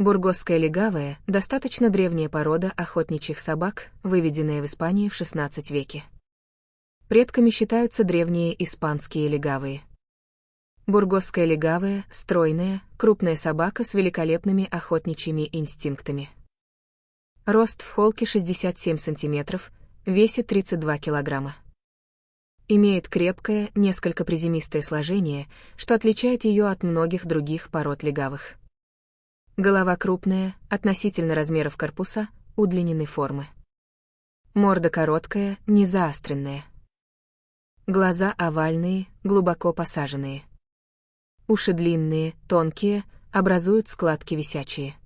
Бургосская легавая – достаточно древняя порода охотничьих собак, выведенная в Испании в XVI веке. Предками считаются древние испанские легавые. Бургосская легавая – стройная, крупная собака с великолепными охотничьими инстинктами. Рост в холке 67 см, весит 32 кг. Имеет крепкое, несколько приземистое сложение, что отличает ее от многих других пород легавых. Голова крупная, относительно размеров корпуса, удлиненной формы. Морда короткая, не заостренная. Глаза овальные, глубоко посаженные. Уши длинные, тонкие, образуют складки висячие.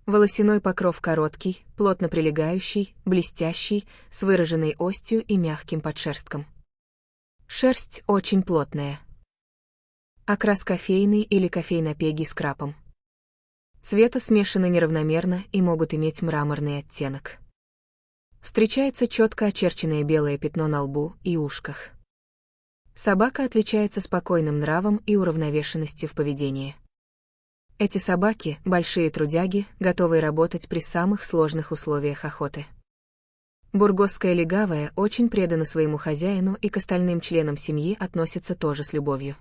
Волосяной покров короткий, плотно прилегающий, блестящий, с выраженной остью и мягким подшерстком. Шерсть очень плотная. Окрас кофейный или кофейно-пегий с крапом. Цвета смешаны неравномерно и могут иметь мраморный оттенок. Встречается четко очерченное белое пятно на лбу и ушках. Собака отличается спокойным нравом и уравновешенностью в поведении. Эти собаки – большие трудяги, готовые работать при самых сложных условиях охоты. Бургосская легавая очень предана своему хозяину и к остальным членам семьи относится тоже с любовью.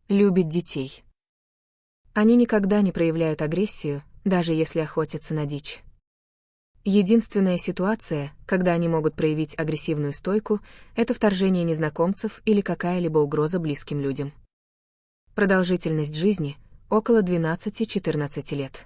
Любит детей. Они никогда не проявляют агрессию, даже если охотятся на дичь. Единственная ситуация, когда они могут проявить агрессивную стойку, это вторжение незнакомцев или какая-либо угроза близким людям. Продолжительность жизни – около 12-14 лет.